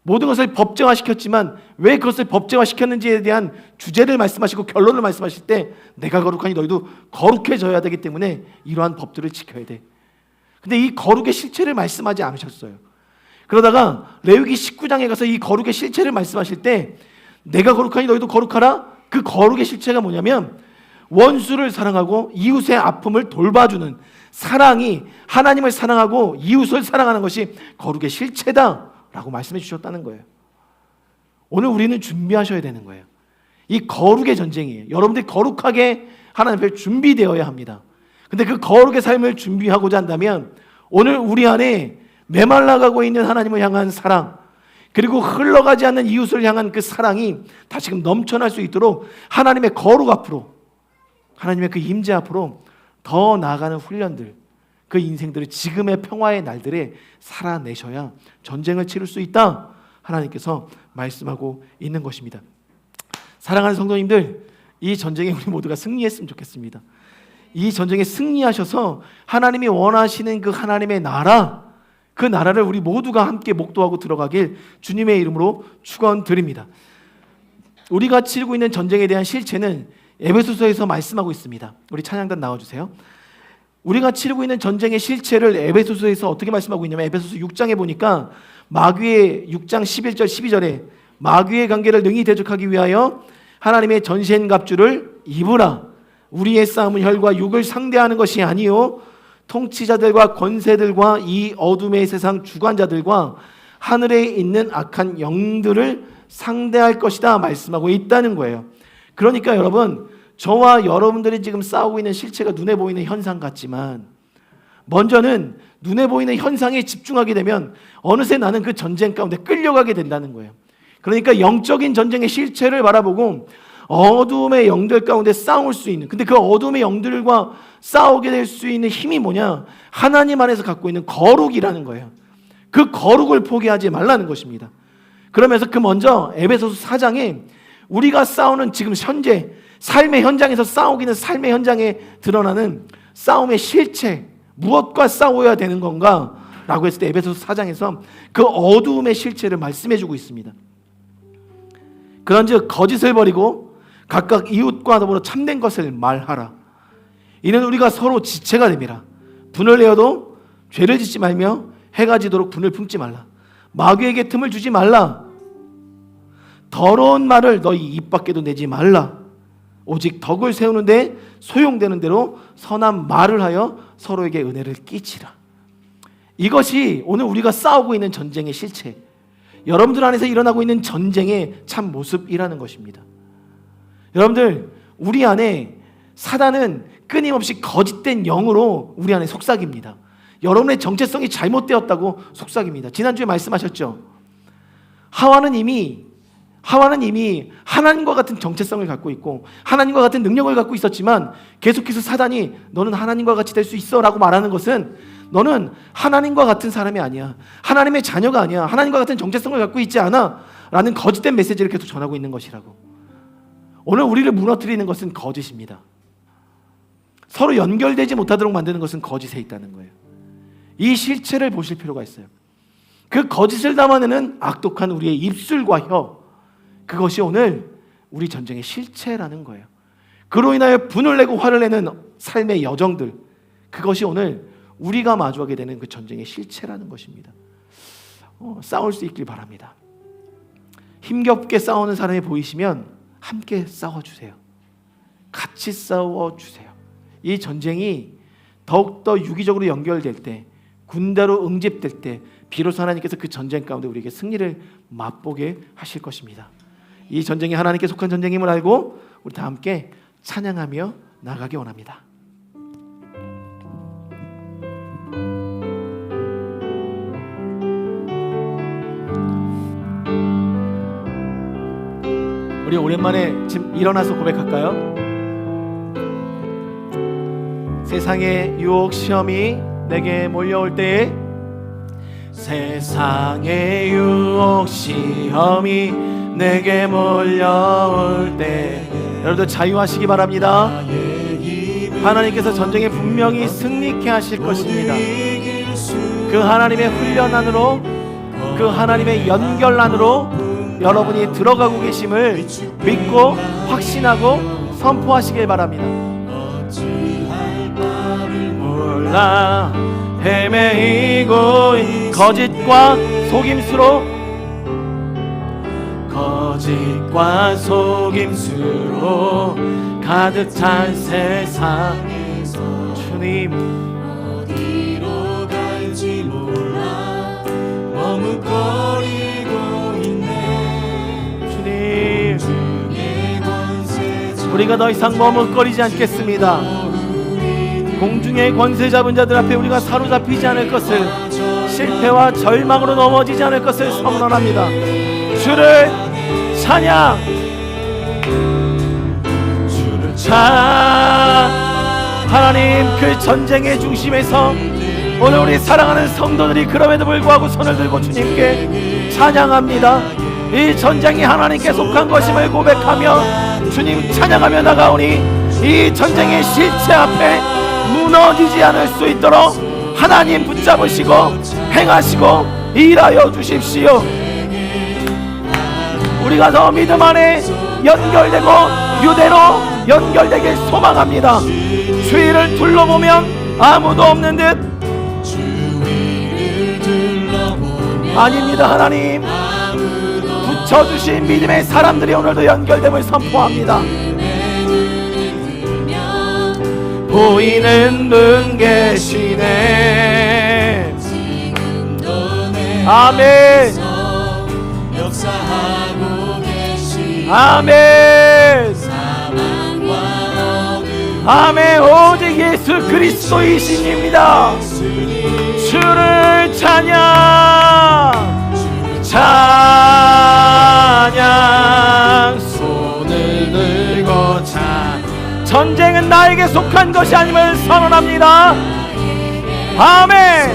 모든 것을 법제화시켰지만 왜 그것을 법제화시켰는지에 대한 주제를 말씀하시고 결론을 말씀하실 때 내가 거룩하니 너희도 거룩해져야 되기 때문에 이러한 법들을 지켜야 돼. 근데 이 거룩의 실체를 말씀하지 않으셨어요. 그러다가 레위기 19장에 가서 이 거룩의 실체를 말씀하실 때 내가 거룩하니 너희도 거룩하라. 그 거룩의 실체가 뭐냐면 원수를 사랑하고 이웃의 아픔을 돌봐주는 사랑이 하나님을 사랑하고 이웃을 사랑하는 것이 거룩의 실체다라고 말씀해 주셨다는 거예요. 오늘 우리는 준비하셔야 되는 거예요. 이 거룩의 전쟁이에요. 여러분들이 거룩하게 하나님 앞에 준비되어야 합니다. 근데 그 거룩의 삶을 준비하고자 한다면 오늘 우리 안에 메말라가고 있는 하나님을 향한 사랑, 그리고 흘러가지 않는 이웃을 향한 그 사랑이 다시금 넘쳐날 수 있도록 하나님의 거룩 앞으로, 하나님의 그 임재 앞으로 더 나아가는 훈련들, 그 인생들을 지금의 평화의 날들에 살아내셔야 전쟁을 치를 수 있다, 하나님께서 말씀하고 있는 것입니다. 사랑하는 성도님들, 이 전쟁에 우리 모두가 승리했으면 좋겠습니다. 이 전쟁에 승리하셔서 하나님이 원하시는 그 하나님의 나라, 그 나라를 우리 모두가 함께 목도하고 들어가길 주님의 이름으로 축원드립니다. 우리가 치르고 있는 전쟁에 대한 실체는 에베소서에서 말씀하고 있습니다. 우리 찬양단 나와주세요. 우리가 치르고 있는 전쟁의 실체를 에베소서에서 어떻게 말씀하고 있냐면 에베소서 6장에 보니까 마귀의 6장 11절 12절에 마귀의 관계를 능히 대적하기 위하여 하나님의 전신갑주를 입으라. 우리의 싸움은 혈과 육을 상대하는 것이 아니요 통치자들과 권세들과 이 어둠의 세상 주관자들과 하늘에 있는 악한 영들을 상대할 것이다 말씀하고 있다는 거예요. 그러니까 여러분, 저와 여러분들이 지금 싸우고 있는 실체가 눈에 보이는 현상 같지만 먼저는 눈에 보이는 현상에 집중하게 되면 어느새 나는 그 전쟁 가운데 끌려가게 된다는 거예요. 그러니까 영적인 전쟁의 실체를 바라보고 어둠의 영들 가운데 싸울 수 있는, 근데 그 어둠의 영들과 싸우게 될 수 있는 힘이 뭐냐? 하나님 안에서 갖고 있는 거룩이라는 거예요. 그 거룩을 포기하지 말라는 것입니다. 그러면서 그 먼저 에베소서 4장에 우리가 싸우는 지금 현재 삶의 현장에서 싸우기는 삶의 현장에 드러나는 싸움의 실체, 무엇과 싸워야 되는 건가? 라고 했을 때 에베소서 4장에서 그 어두움의 실체를 말씀해 주고 있습니다. 그런즉 거짓을 버리고 각각 이웃과 더불어 참된 것을 말하라. 이는 우리가 서로 지체가 됨이라. 분을 내어도 죄를 짓지 말며 해가 지도록 분을 품지 말라. 마귀에게 틈을 주지 말라. 더러운 말을 너희 입 밖에도 내지 말라. 오직 덕을 세우는데 소용되는 대로 선한 말을 하여 서로에게 은혜를 끼치라. 이것이 오늘 우리가 싸우고 있는 전쟁의 실체, 여러분들 안에서 일어나고 있는 전쟁의 참 모습이라는 것입니다. 여러분들, 우리 안에 사단은 끊임없이 거짓된 영으로 우리 안에 속삭입니다. 여러분의 정체성이 잘못되었다고 속삭입니다. 지난주에 말씀하셨죠. 하와는 이미 하와는 이미 하나님과 같은 정체성을 갖고 있고 하나님과 같은 능력을 갖고 있었지만 계속해서 사단이 너는 하나님과 같이 될 수 있어 라고 말하는 것은 너는 하나님과 같은 사람이 아니야, 하나님의 자녀가 아니야, 하나님과 같은 정체성을 갖고 있지 않아 라는 거짓된 메시지를 계속 전하고 있는 것이라고. 오늘 우리를 무너뜨리는 것은 거짓입니다. 서로 연결되지 못하도록 만드는 것은 거짓에 있다는 거예요. 이 실체를 보실 필요가 있어요. 그 거짓을 담아내는 악독한 우리의 입술과 혀, 그것이 오늘 우리 전쟁의 실체라는 거예요. 그로 인하여 분을 내고 화를 내는 삶의 여정들, 그것이 오늘 우리가 마주하게 되는 그 전쟁의 실체라는 것입니다. 싸울 수 있길 바랍니다. 힘겹게 싸우는 사람이 보이시면 함께 싸워주세요. 같이 싸워주세요. 이 전쟁이 더욱더 유기적으로 연결될 때, 군대로 응집될 때 비로소 하나님께서 그 전쟁 가운데 우리에게 승리를 맛보게 하실 것입니다. 이 전쟁이 하나님께 속한 전쟁임을 알고 우리 다 함께 찬양하며 나가기 원합니다. 우리 오랜만에 지금 일어나서 고백할까요? 세상의 유혹 시험이 내게 몰려올 때에, 세상의 유혹 시험이 내게 몰려올 때 여러분들 자유하시기 바랍니다. 하나님께서 전쟁에 분명히 승리케 하실 것입니다. 그 하나님의 훈련 안으로, 그 하나님의 연결 안으로 여러분이 들어가고 계심을 믿고 확신하고 선포하시길 바랍니다. 몰라 헤매이고 거짓과 속임수로, 거짓과 속임수로 가득 찬 세상에서 주님 어디로 갈지 몰라 머뭇거리고 있네. 주님, 우리가 더 이상 머뭇거리지 않겠습니다. 공중의 권세 잡은 자들 앞에 우리가 사로잡히지 않을 것을, 실패와 절망으로 넘어지지 않을 것을 선언합니다. 주를 찬양, 주를 하나님, 그 전쟁의 중심에서 오늘 우리 사랑하는 성도들이 그럼에도 불구하고 손을 들고 주님께 찬양합니다. 이 전쟁이 하나님께 속한 것임을 고백하며 주님 찬양하며 나가오니 이 전쟁의 실체 앞에 무너지지 않을 수 있도록 하나님 붙잡으시고 행하시고 일하여 주십시오. 우리가 더 믿음 안에 연결되고 유대로 연결되길 소망합니다. 주위를 둘러보면 아무도 없는 듯, 아닙니다. 하나님 붙여주신 믿음의 사람들이 오늘도 연결됨을 선포합니다. 보이는 분 계시네. 아멘. 아멘. 아멘. 오직 예수 그리스도이신입니다. 주를 찬양, 찬양, 손을 들고 전쟁은 나에게 속한 것이 아님을 선언합니다. 아멘.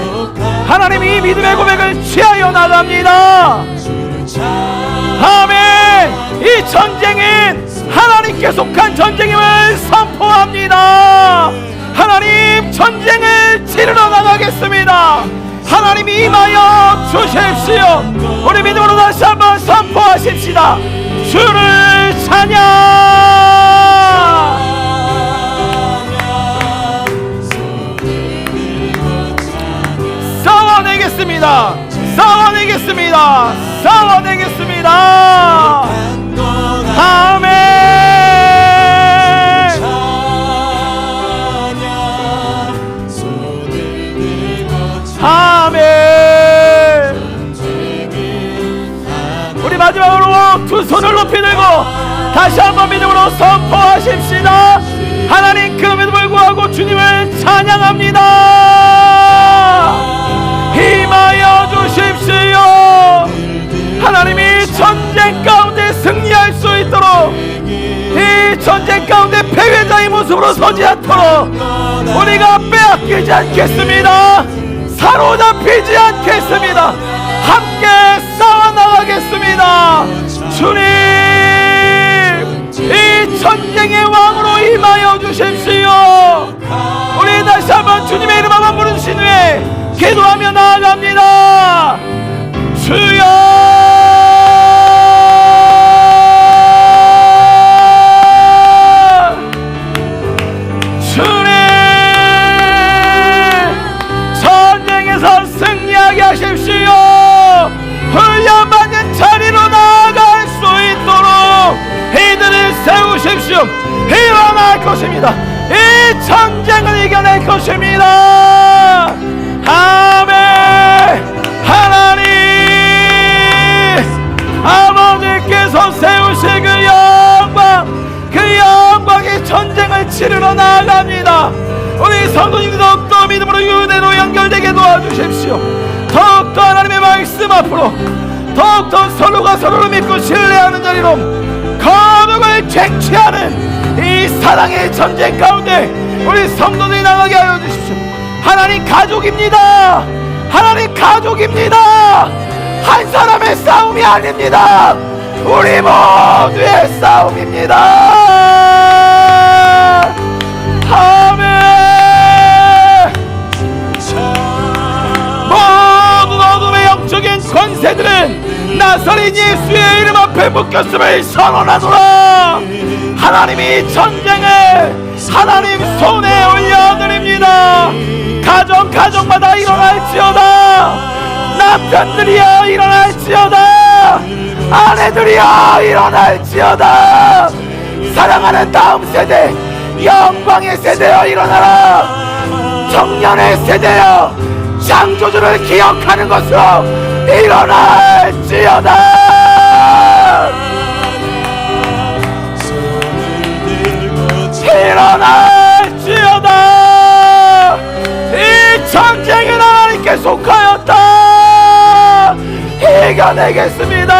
하나님, 이 믿음의 고백을 취하여 나갑니다. 아멘. 이 전쟁은 하나님께 속한 전쟁임을 선포합니다. 하나님, 전쟁을 치르러 나가겠습니다. 하나님 임하여 주십시오. 우리 믿음으로 다시 한번 선포하십시다. 주를 찬양. 싸워내겠습니다. 싸워내겠습니다. 싸워내겠습니다. 아멘. 아멘. 우리 마지막으로 두 손을 높이 들고 다시 한번 믿음으로 선포하십시다. 하나님, 그 믿음을 구하고 주님을 찬양합니다. 임하여 주십시오. 하나님이 전쟁 가운데 가운데 패배자의 모습으로 서지 않도록 우리가 빼앗기지 않겠습니다. 사로잡히지 않겠습니다. 함께 싸워나가겠습니다. 주님, 이 전쟁의 왕으로 임하여 주십시오. 우리 다시 한번 주님의 이름 한번 부르신 후에 기도하며 나아갑니다. 주여, 하십시오. 훈련받는 자리로 나아갈 수 있도록 이들을 세우십시오. 일어날 것입니다. 이 전쟁을 이겨낼 것입니다. 아멘. 하나님 아버지께서 세우실 그 영광의 전쟁을 치르러 나아갑니다. 우리 성도님들 더욱더 믿음으로 유대로 연결되게 도와주십시오. 더욱더 하나님의 말씀 앞으로 더욱더 서로가 서로를 믿고 신뢰하는 자리로 거룩을 쟁취하는 이 사랑의 전쟁 가운데 우리 성도들이 나가게 하여 주십시오. 하나님 가족입니다. 하나님 가족입니다. 한 사람의 싸움이 아닙니다. 우리 모두의 싸움입니다. 아멘. 영적인 권세들은 나사렛 예수의 이름 앞에 묶였음을 선언하노라. 하나님이 전쟁을 하나님 손에 올려드립니다. 가정마다 일어날지어다. 남편들이여 일어날지어다. 아내들이여 일어날지어다. 사랑하는 다음 세대, 영광의 세대여 일어나라. 청년의 세대여 창조주를 기억하는 것으로 일어날지어다. 일어날지어다. 이 전쟁은 하나님께 속하였다. 이겨내겠습니다.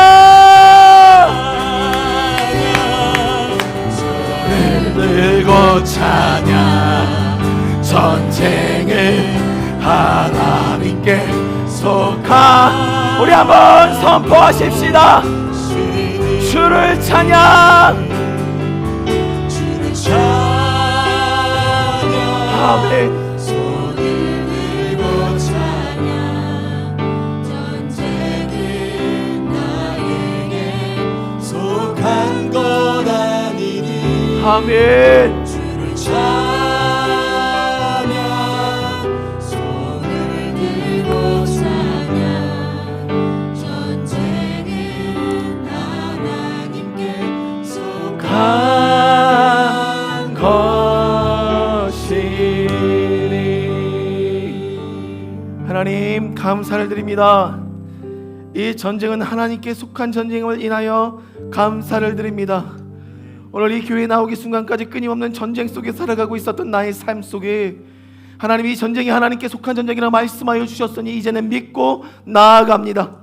들고 찬양. 전쟁은 하나님께 속한. 우리 한번 선포하십시다. 주를 찬양. 주를 찬양. 아멘. 손을 들고 찬양. 전쟁은 나에게 속한 것 아니니. 아멘. 주를 찬양. 한 것이니. 하나님 감사를 드립니다. 이 전쟁은 하나님께 속한 전쟁임을 인하여 감사를 드립니다. 오늘 이 교회에 나오기 순간까지 끊임없는 전쟁 속에 살아가고 있었던 나의 삶 속에 하나님 이 전쟁이 하나님께 속한 전쟁이라 말씀하여 주셨으니 이제는 믿고 나아갑니다.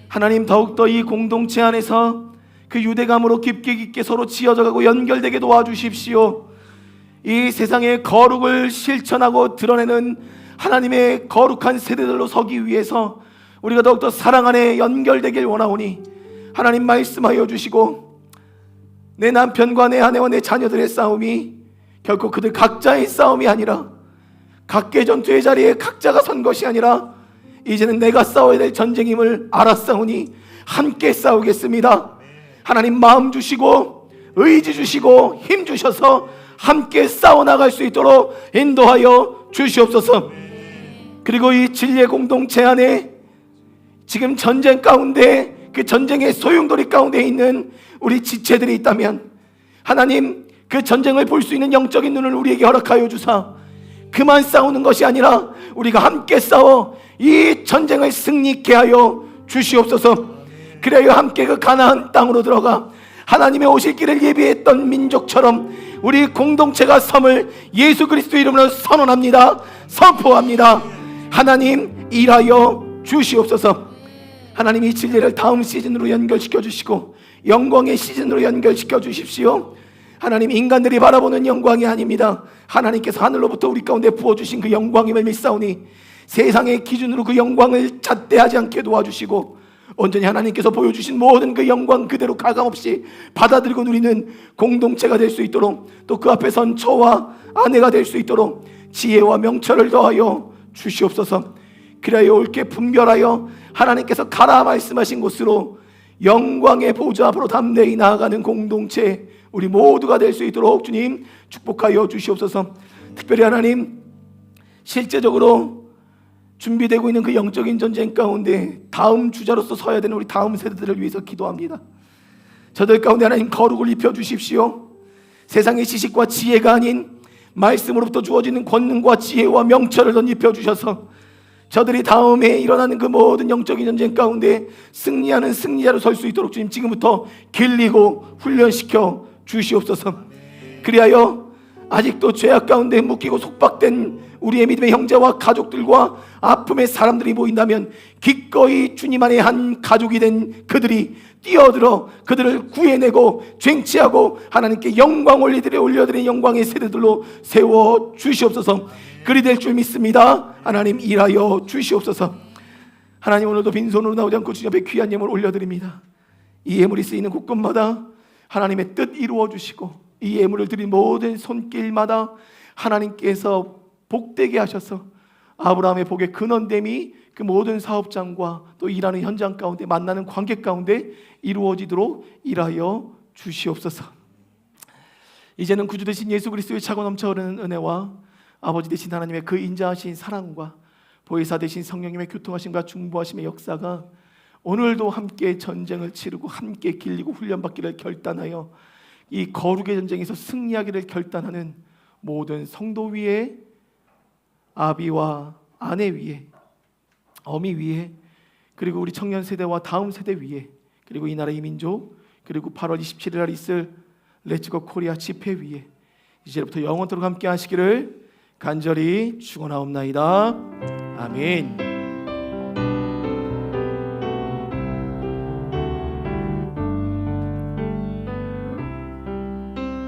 하나님 더욱더 이 공동체 안에서 그 유대감으로 깊게 서로 지어져가고 연결되게 도와주십시오. 이 세상의 거룩을 실천하고 드러내는 하나님의 거룩한 세대들로 서기 위해서 우리가 더욱더 사랑 안에 연결되길 원하오니 하나님 말씀하여 주시고, 내 남편과 내 아내와 내 자녀들의 싸움이 결코 그들 각자의 싸움이 아니라 각계 전투의 자리에 각자가 선 것이 아니라 이제는 내가 싸워야 될 전쟁임을 알았사오니 함께 싸우겠습니다. 하나님 마음 주시고 의지 주시고 힘 주셔서 함께 싸워나갈 수 있도록 인도하여 주시옵소서. 그리고 이 진리의 공동체 안에 지금 전쟁 가운데 그 전쟁의 소용돌이 가운데 있는 우리 지체들이 있다면 하나님 그 전쟁을 볼 수 있는 영적인 눈을 우리에게 허락하여 주사 그만 싸우는 것이 아니라 우리가 함께 싸워 이 전쟁을 승리케 하여 주시옵소서. 그래야 함께 그 가나안 땅으로 들어가 하나님의 오실 길을 예비했던 민족처럼 우리 공동체가 섬을 예수 그리스도 이름으로 선언합니다. 선포합니다. 하나님 일하여 주시옵소서. 하나님 이 진리를 다음 시즌으로 연결시켜 주시고 영광의 시즌으로 연결시켜 주십시오. 하나님, 인간들이 바라보는 영광이 아닙니다. 하나님께서 하늘로부터 우리 가운데 부어주신 그 영광임을 믿사오니 세상의 기준으로 그 영광을 잣대하지 않게 도와주시고 온전히 하나님께서 보여주신 모든 그 영광 그대로 가감없이 받아들이고 누리는 공동체가 될 수 있도록, 또 그 앞에 선 저와 아내가 될 수 있도록 지혜와 명철을 더하여 주시옵소서. 그리하여 옳게 분별하여 하나님께서 가라 말씀하신 곳으로 영광의 보좌 앞으로 담대히 나아가는 공동체 우리 모두가 될 수 있도록 주님 축복하여 주시옵소서. 특별히 하나님, 실제적으로 준비되고 있는 그 영적인 전쟁 가운데 다음 주자로서 서야 되는 우리 다음 세대들을 위해서 기도합니다. 저들 가운데 하나님 거룩을 입혀 주십시오. 세상의 지식과 지혜가 아닌 말씀으로부터 주어지는 권능과 지혜와 명철을 덧입혀 주셔서 저들이 다음에 일어나는 그 모든 영적인 전쟁 가운데 승리하는 승리자로 설 수 있도록 주님 지금부터 길리고 훈련시켜 주시옵소서. 그리하여 아직도 죄악 가운데 묶이고 속박된 우리의 믿음의 형제와 가족들과 아픔의 사람들이 보인다면 기꺼이 주님 안에 한 가족이 된 그들이 뛰어들어 그들을 구해내고 쟁취하고 하나님께 영광 올려드린 영광의 세대들로 세워 주시옵소서. 그리 될 줄 믿습니다. 하나님, 일하여 주시옵소서. 하나님, 오늘도 빈손으로 나오지 않고 주님 앞에 귀한 예물 올려드립니다. 이 예물이 쓰이는 곳곳마다 하나님의 뜻 이루어 주시고 이 예물을 드린 모든 손길마다 하나님께서 복되게 하셔서 아브라함의 복의 근원됨이 그 모든 사업장과 또 일하는 현장 가운데 만나는 관계 가운데 이루어지도록 일하여 주시옵소서. 이제는 구주 되신 예수 그리스도의 차고 넘쳐흐르는 은혜와 아버지 되신 하나님의 그 인자하신 사랑과 보혜사 되신 성령님의 교통하심과 중보하심의 역사가 오늘도 함께 전쟁을 치르고 함께 길리고 훈련받기를 결단하여 이 거룩의 전쟁에서 승리하기를 결단하는 모든 성도 위에, 아비와 아내 위에, 어미 위에, 그리고 우리 청년 세대와 다음 세대 위에, 그리고 이 나라의 민족, 그리고 8월 27일 날 있을 렛츠고 코리아 집회 위에 이제부터 영원토록 함께 하시기를 간절히 축원하옵나이다. 아멘.